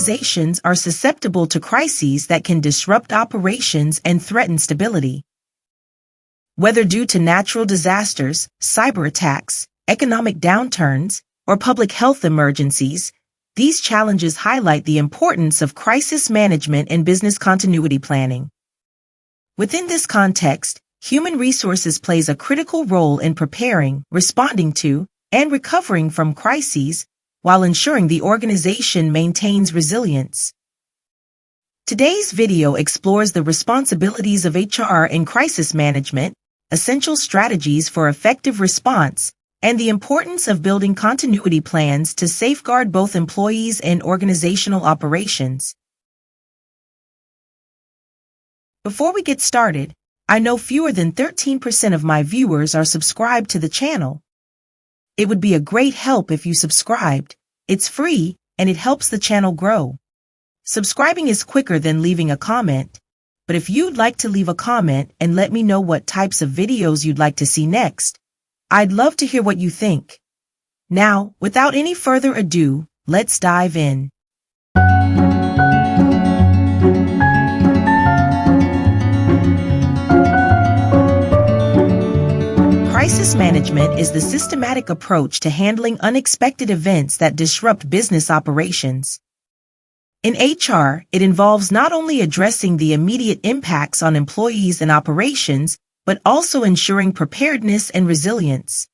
organizations are susceptible to crises that can disrupt operations and threaten stability. Whether due to natural disasters, cyber attacks, economic downturns, or public health emergencies, these challenges highlight the importance of crisis management and business continuity planning. Within this context, human resources plays a critical role in preparing, responding to, and recovering from crises, while ensuring the organization maintains resilience. Today's video explores the responsibilities of HR in crisis management, essential strategies for effective response, and the importance of building continuity plans to safeguard both employees and organizational operations. Before we get started, I know fewer than 13% of my viewers are subscribed to the channel. It would be a great help if you subscribed. It's free, and it helps the channel grow. Subscribing is quicker than leaving a comment, but if you'd like to leave a comment and let me know what types of videos you'd like to see next, I'd love to hear what you think. Now, without any further ado, let's dive in. Crisis management is the systematic approach to handling unexpected events that disrupt business operations. In HR, it involves not only addressing the immediate impacts on employees and operations, but also ensuring preparedness and resilience.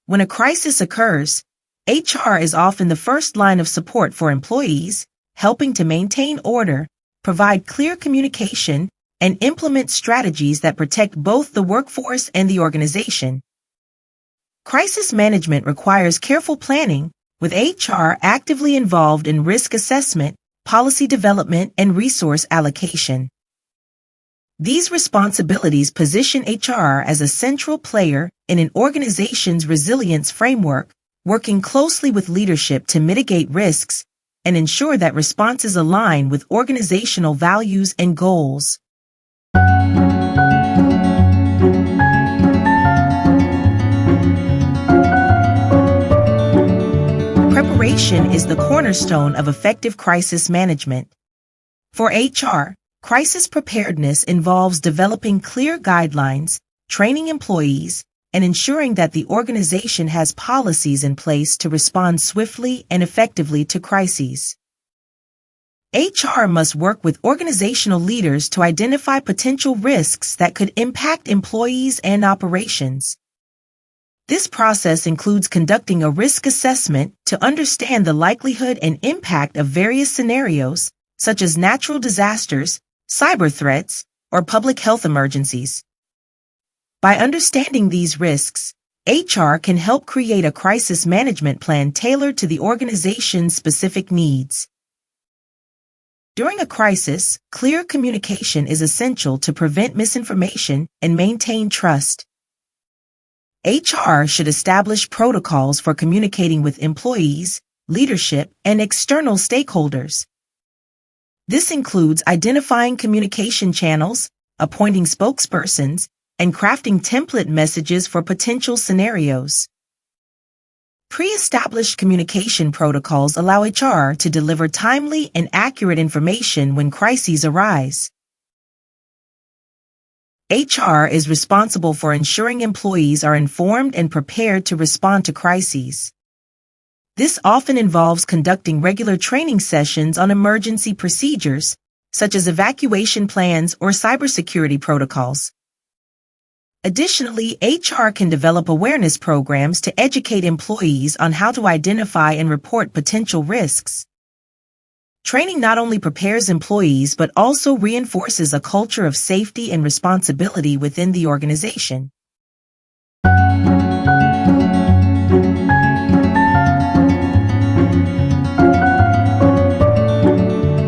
When a crisis occurs, HR is often the first line of support for employees, helping to maintain order, provide clear communication, and implement strategies that protect both the workforce and the organization. Crisis management requires careful planning, with HR actively involved in risk assessment, policy development, and resource allocation. These responsibilities position HR as a central player in an organization's resilience framework, working closely with leadership to mitigate risks and ensure that responses align with organizational values and goals. Preparation is the cornerstone of effective crisis management. For HR, crisis preparedness involves developing clear guidelines, training employees, and ensuring that the organization has policies in place to respond swiftly and effectively to crises. HR must work with organizational leaders to identify potential risks that could impact employees and operations. This process includes conducting a risk assessment to understand the likelihood and impact of various scenarios, such as natural disasters, cyber threats, or public health emergencies. By understanding these risks, HR can help create a crisis management plan tailored to the organization's specific needs. During a crisis, clear communication is essential to prevent misinformation and maintain trust. HR should establish protocols for communicating with employees, leadership, and external stakeholders. This includes identifying communication channels, appointing spokespersons, and crafting template messages for potential scenarios. Pre-established communication protocols allow HR to deliver timely and accurate information when crises arise. HR is responsible for ensuring employees are informed and prepared to respond to crises. This often involves conducting regular training sessions on emergency procedures, such as evacuation plans or cybersecurity protocols. Additionally, HR can develop awareness programs to educate employees on how to identify and report potential risks. Training not only prepares employees but also reinforces a culture of safety and responsibility within the organization.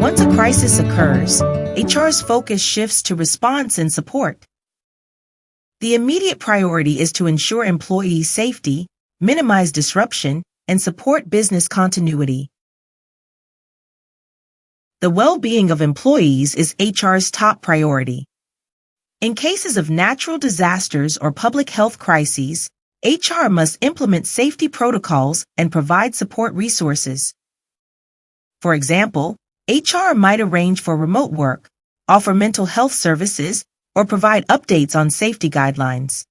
Once a crisis occurs, HR's focus shifts to response and support. The immediate priority is to ensure employee safety, minimize disruption, and support business continuity. The well-being of employees is HR's top priority. In cases of natural disasters or public health crises, HR must implement safety protocols and provide support resources. For example, HR might arrange for remote work, offer mental health services, or provide updates on safety guidelines.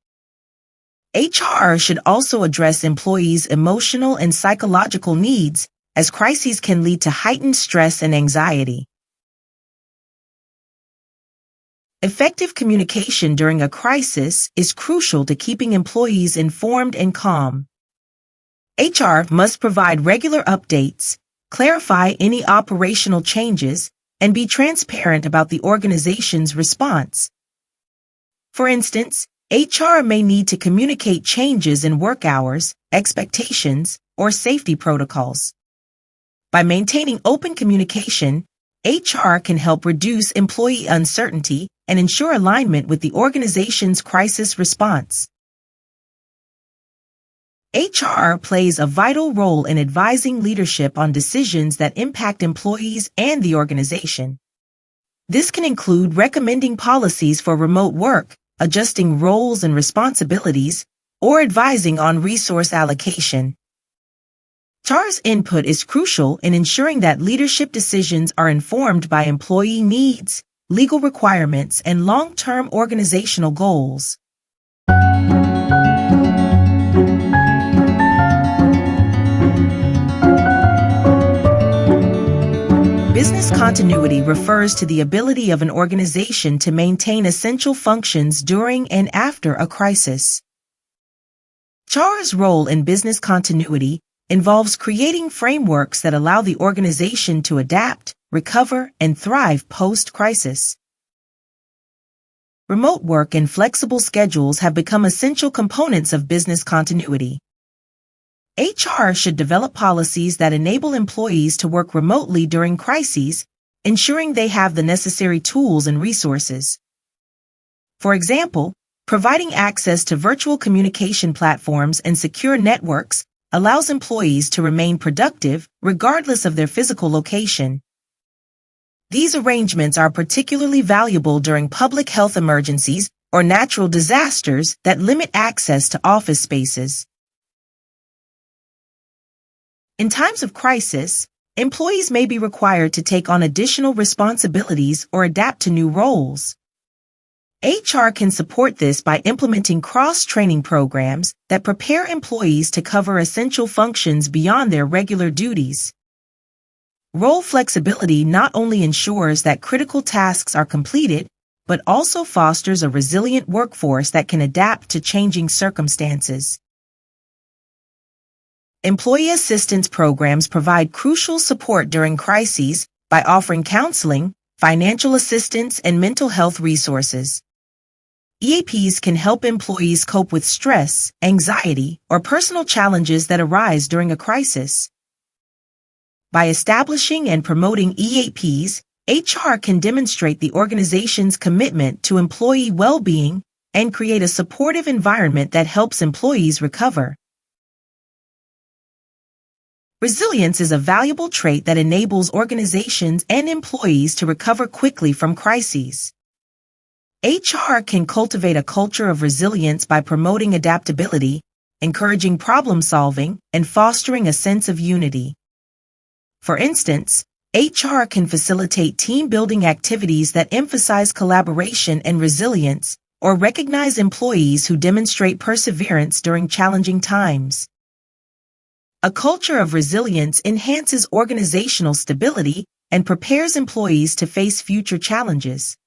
HR should also address employees' emotional and psychological needs, as crises can lead to heightened stress and anxiety. Effective communication during a crisis is crucial to keeping employees informed and calm. HR must provide regular updates, clarify any operational changes, and be transparent about the organization's response. For instance, HR may need to communicate changes in work hours, expectations, or safety protocols. By maintaining open communication, HR can help reduce employee uncertainty and ensure alignment with the organization's crisis response. HR plays a vital role in advising leadership on decisions that impact employees and the organization. This can include recommending policies for remote work, adjusting roles and responsibilities, or advising on resource allocation. HR's input is crucial in ensuring that leadership decisions are informed by employee needs, legal requirements, and long-term organizational goals. Business continuity refers to the ability of an organization to maintain essential functions during and after a crisis. HR's role in business continuity involves creating frameworks that allow the organization to adapt, recover, and thrive post-crisis. Remote work and flexible schedules have become essential components of business continuity. HR should develop policies that enable employees to work remotely during crises, ensuring they have the necessary tools and resources. For example, providing access to virtual communication platforms and secure networks allows employees to remain productive regardless of their physical location. These arrangements are particularly valuable during public health emergencies or natural disasters that limit access to office spaces. In times of crisis, employees may be required to take on additional responsibilities or adapt to new roles. HR can support this by implementing cross-training programs that prepare employees to cover essential functions beyond their regular duties. Role flexibility not only ensures that critical tasks are completed, but also fosters a resilient workforce that can adapt to changing circumstances. Employee assistance programs provide crucial support during crises by offering counseling, financial assistance, and mental health resources. EAPs can help employees cope with stress, anxiety, or personal challenges that arise during a crisis. By establishing and promoting EAPs, HR can demonstrate the organization's commitment to employee well-being and create a supportive environment that helps employees recover. Resilience is a valuable trait that enables organizations and employees to recover quickly from crises. HR can cultivate a culture of resilience by promoting adaptability, encouraging problem-solving, and fostering a sense of unity. For instance, HR can facilitate team-building activities that emphasize collaboration and resilience, or recognize employees who demonstrate perseverance during challenging times. A culture of resilience enhances organizational stability and prepares employees to face future challenges.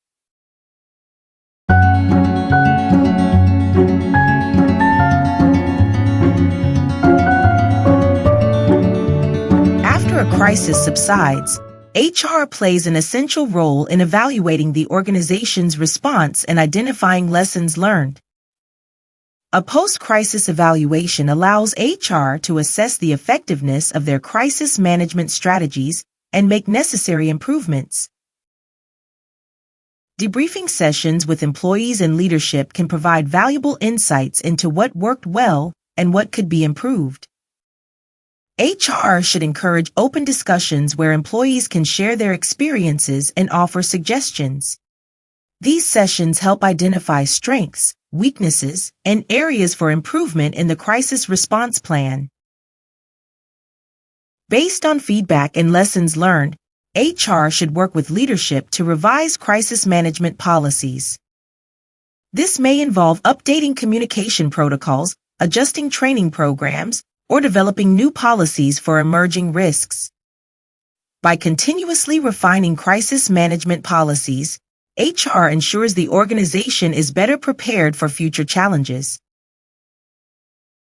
After a crisis subsides, HR plays an essential role in evaluating the organization's response and identifying lessons learned. A post-crisis evaluation allows HR to assess the effectiveness of their crisis management strategies and make necessary improvements. Debriefing sessions with employees and leadership can provide valuable insights into what worked well and what could be improved. HR should encourage open discussions where employees can share their experiences and offer suggestions. These sessions help identify strengths, weaknesses, and areas for improvement in the crisis response plan. Based on feedback and lessons learned, HR should work with leadership to revise crisis management policies. This may involve updating communication protocols, adjusting training programs, or developing new policies for emerging risks. By continuously refining crisis management policies, HR ensures the organization is better prepared for future challenges.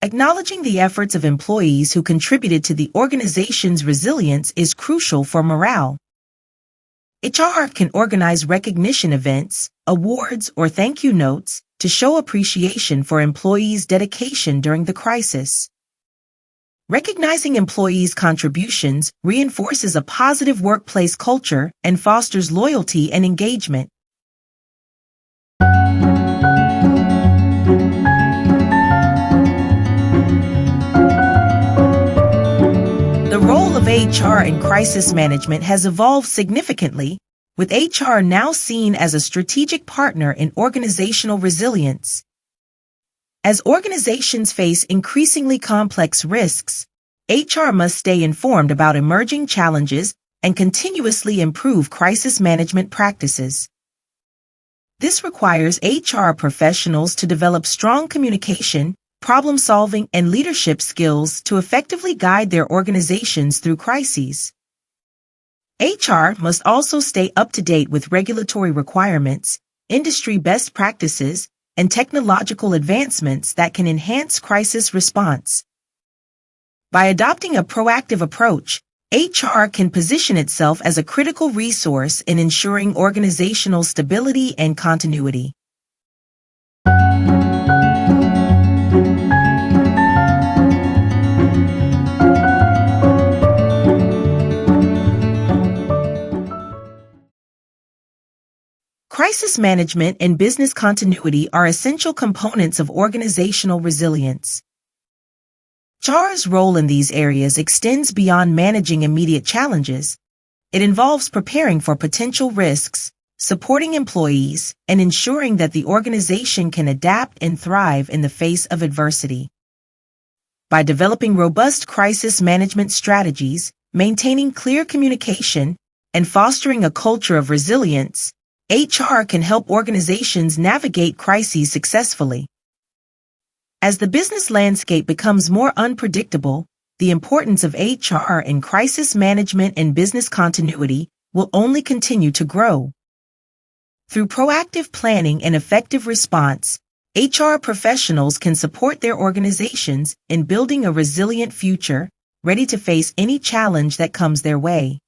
Acknowledging the efforts of employees who contributed to the organization's resilience is crucial for morale. HR can organize recognition events, awards, or thank you notes to show appreciation for employees' dedication during the crisis. Recognizing employees' contributions reinforces a positive workplace culture and fosters loyalty and engagement. The role of HR in crisis management has evolved significantly, with HR now seen as a strategic partner in organizational resilience. As organizations face increasingly complex risks, HR must stay informed about emerging challenges and continuously improve crisis management practices. This requires HR professionals to develop strong communication, problem-solving, and leadership skills to effectively guide their organizations through crises. HR must also stay up to date with regulatory requirements, industry best practices, and technological advancements that can enhance crisis response. By adopting a proactive approach, HR can position itself as a critical resource in ensuring organizational stability and continuity. Crisis management and business continuity are essential components of organizational resilience. HR's role in these areas extends beyond managing immediate challenges. It involves preparing for potential risks, supporting employees, and ensuring that the organization can adapt and thrive in the face of adversity. By developing robust crisis management strategies, maintaining clear communication, and fostering a culture of resilience, HR can help organizations navigate crises successfully. As the business landscape becomes more unpredictable, the importance of HR in crisis management and business continuity will only continue to grow. Through proactive planning and effective response, HR professionals can support their organizations in building a resilient future, ready to face any challenge that comes their way.